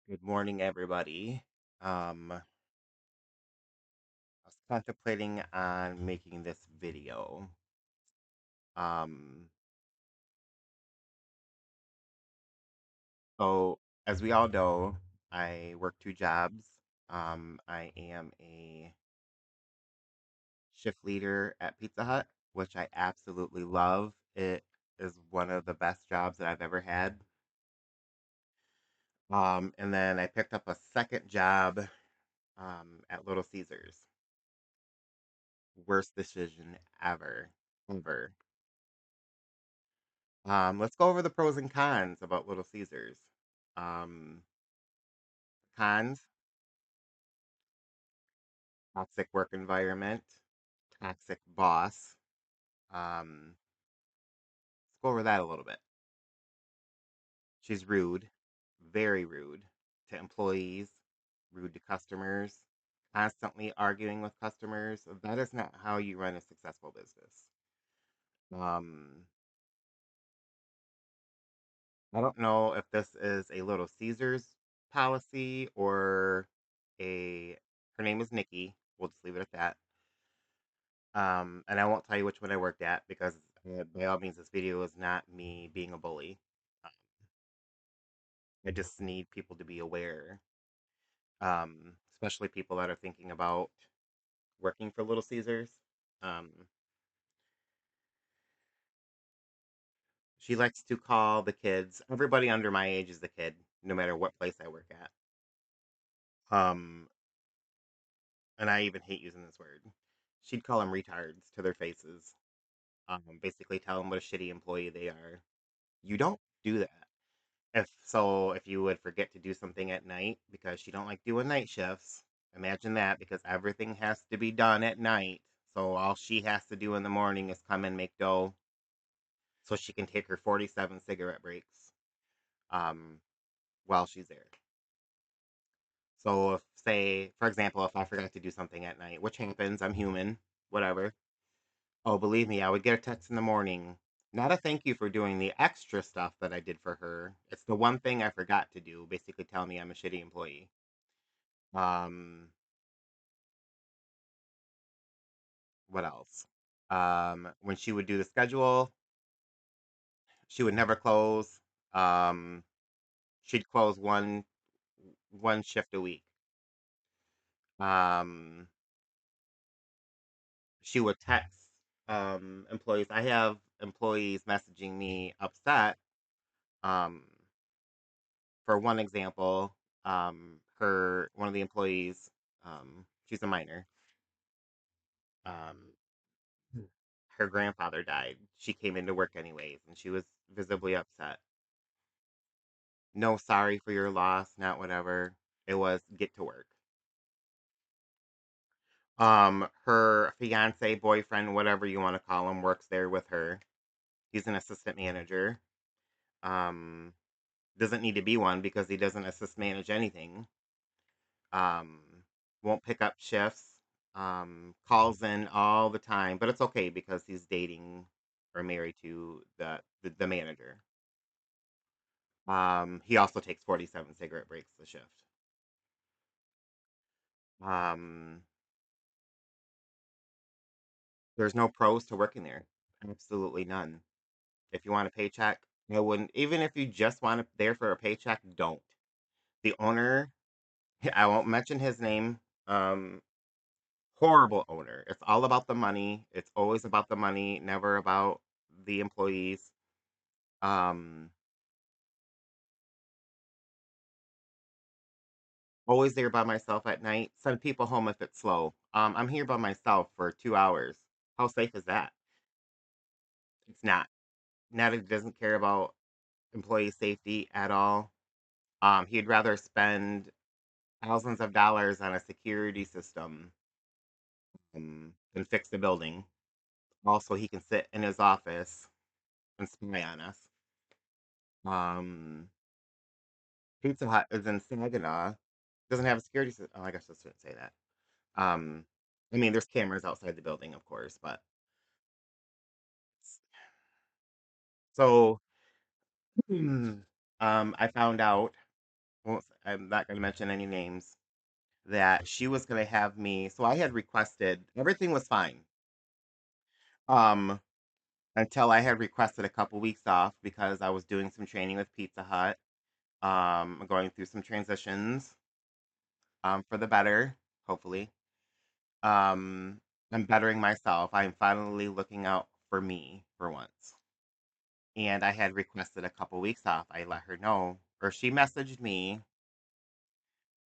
Good morning, everybody. I was contemplating on making this video. Um, so as we all know, I work two jobs. I am a shift leader at Pizza Hut, which I absolutely love. It is one of the best jobs that I've ever had. And then I picked up a second job at Little Caesars. Worst decision ever, ever. Let's go over the pros and cons about Little Caesars. Um, Cons: toxic work environment, toxic boss. Let's go over that a little bit. She's rude, very rude to employees, rude to customers, constantly arguing with customers. That is not how you run a successful business. Um, I don't know if this is a Little Caesars policy or a. Her name is Nikki. We'll just leave it at that. And I won't tell you which one I worked at because, by all means, this video is not me being a bully. Um, I just need people to be aware, especially people that are thinking about working for Little Caesars. Um, she likes to call the kids. Everybody under my age is the kid, no matter what place I work at. Um, and I even hate using this word. She'd call them retards to their faces. Basically tell them what a shitty employee they are. You don't do that. If you would forget to do something at night because she don't like doing night shifts, imagine that because everything has to be done at night. So all she has to do in the morning is come and make dough so she can take her 47 cigarette breaks um, while she's there. So if, say, for example, if I forgot to do something at night, which happens, I'm human, whatever. Oh, believe me, I would get a text in the morning. Not a thank you for doing the extra stuff that I did for her. It's the one thing I forgot to do, basically telling me I'm a shitty employee. Um, what else? When she would do the schedule, she would never close. Um, she'd close one shift a week. Um, she would text employees. I have employees messaging me upset. Um, for one example, her one of the employees, she's a minor. Um, her grandfather died. She came into work anyways, and she was visibly upset. No, sorry for your loss, not whatever. It was get to work. Her fiance, boyfriend, whatever you want to call him, works there with her. He's an assistant manager. Um, doesn't need to be one because he doesn't assist manage anything. Um, won't pick up shifts. Calls in all the time, but it's okay because he's dating or married to the manager. He also takes 47 cigarette breaks a shift. Um, there's no pros to working there. Absolutely none. If you want a paycheck, I wouldn't. Even if you just want it there for a paycheck, don't. The owner, I won't mention his name. Um, Horrible owner. It's all about the money. It's always about the money, never about the employees. Um, Always there by myself at night. Send people home if it's slow. I'm here by myself for 2 hours. How safe is that? It's not. Natalie doesn't care about employee safety at all. He'd rather spend thousands of dollars on a security system than fix the building. Also, he can sit in his office and spy on us. Um, Pizza Hut is in Saginaw. Doesn't have a security system. Oh, I guess I shouldn't say that. Um, I mean, there's cameras outside the building, of course, but so I found out. I'm not going to mention any names, that she was going to have me. So I had requested, everything was fine. Um, until I had requested a couple weeks off because I was doing some training with Pizza Hut, going through some transitions, for the better, hopefully. Um, I'm bettering myself. I'm finally looking out for me for once. And I had requested a couple weeks off. I let her know, or she messaged me,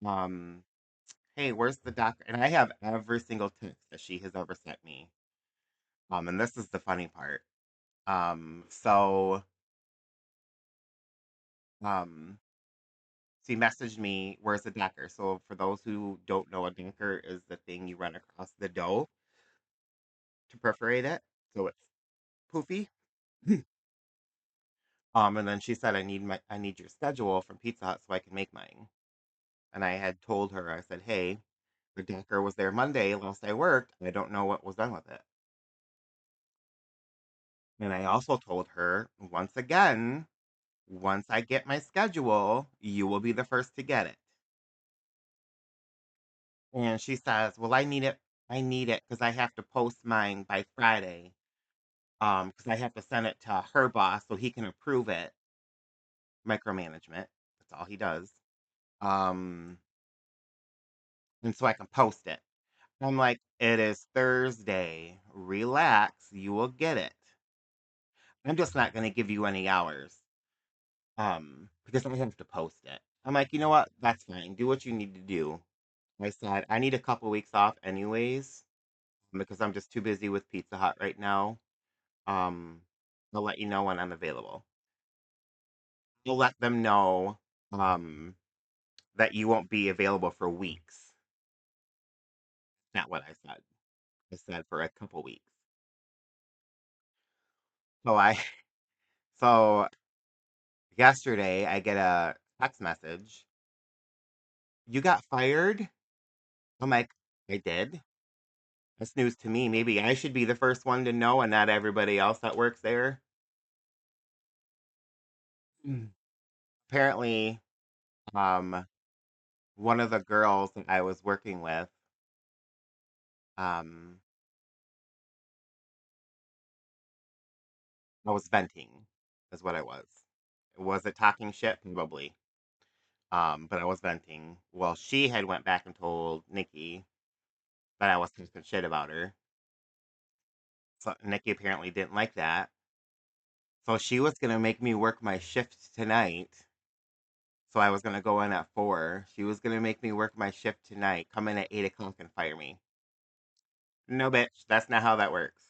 um, hey, where's the doctor? And I have every single text that she has ever sent me. And this is the funny part. So um, she messaged me, where's the decker? So for those who don't know, a decker is the thing you run across the dough to perforate it, so it's poofy. And then she said, I need your schedule from Pizza Hut so I can make mine. And I had told her, I said, hey, the decker was there Monday last I worked. I don't know what was done with it. And I also told her, once again, once I get my schedule, you will be the first to get it. And she says, well, I need it. I need it because I have to post mine by Friday. Because I have to send it to her boss so he can approve it. Micromanagement. That's all he does. Um, and so I can post it. I'm like, it is Thursday. Relax. You will get it. I'm just not going to give you any hours. Because I have to post it. I'm like, you know what? That's fine. Do what you need to do. I said, I need a couple weeks off anyways, because I'm just too busy with Pizza Hut right now. Um, I'll let you know when I'm available. I'll let them know um, that you won't be available for weeks. Not what I said. I said for a couple weeks. So I so yesterday I get a text message. You got fired? I'm like, I did. That's news to me. Maybe I should be the first one to know and not everybody else that works there. Mm. Apparently, um, one of the girls that I was working with, um, I was venting, is what I was. Was it talking shit? Probably. But I was venting. Well, she had went back and told Nikki that I was talking shit about her. So Nikki apparently didn't like that. So she was gonna make me work my shift tonight. So I was gonna go in at 4. She was gonna make me work my shift tonight, come in at 8 o'clock and fire me. No, bitch, that's not how that works.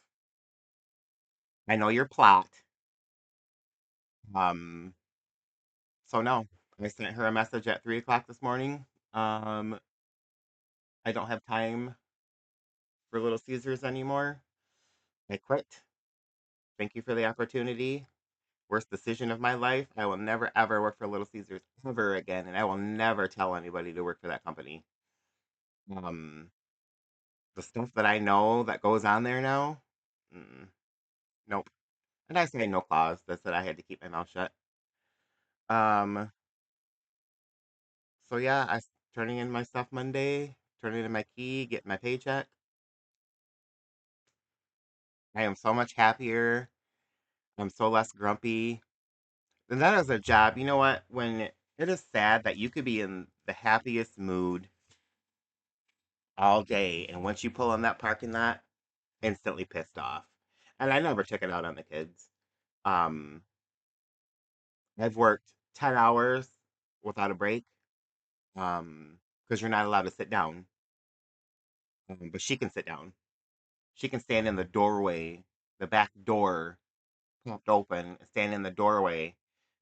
I know your plot. Um, so no, I sent her a message at 3 o'clock this morning. Um, I don't have time for Little Caesars anymore. I quit. Thank you for the opportunity. Worst decision of my life. I will never ever work for Little Caesars ever again, and I will never tell anybody to work for that company. Um, the stuff that I know that goes on there now, mm, nope. And I say no clause. That said I had to keep my mouth shut. Um, so yeah, turning in my stuff Monday, turning in my key, getting my paycheck. I am so much happier. I'm so less grumpy. And that is a job. You know what? When it is sad that you could be in the happiest mood all day, and once you pull in that parking lot, instantly pissed off. And I never took it out on the kids. Um, I've worked 10 hours without a break. Because you're not allowed to sit down. But she can sit down. She can stand in the doorway, the back door popped open, stand in the doorway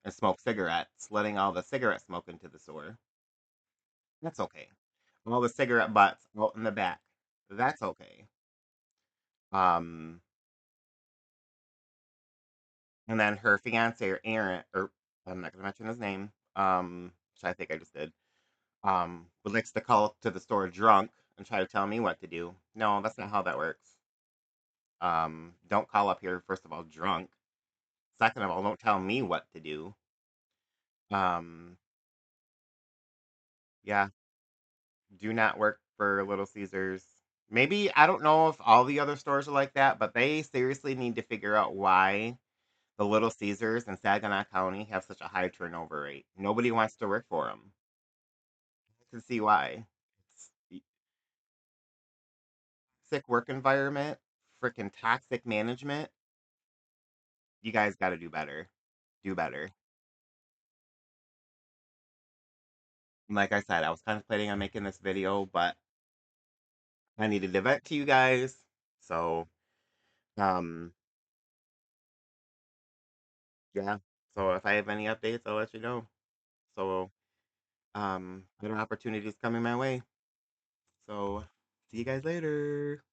and smoke cigarettes, letting all the cigarette smoke into the store. That's okay. All the cigarette butts out in the back. That's okay. Um, and then her fiance or Aaron, or I'm not gonna mention his name. Which I think I just did. Would likes to call to the store drunk and try to tell me what to do. No, that's not how that works. Don't call up here first of all drunk. Second of all, don't tell me what to do. Um, Yeah, do not work for Little Caesars. Maybe I don't know if all the other stores are like that, but they seriously need to figure out why the Little Caesars in Saginaw County have such a high turnover rate. Nobody wants to work for them. I can see why. It's toxic work environment, freaking toxic management. You guys got to do better. Do better. And like I said, I was kind of planning on making this video, but I needed to vent to you guys. So, um, yeah. So if I have any updates, I'll let you know. So, better opportunities coming my way. So, see you guys later.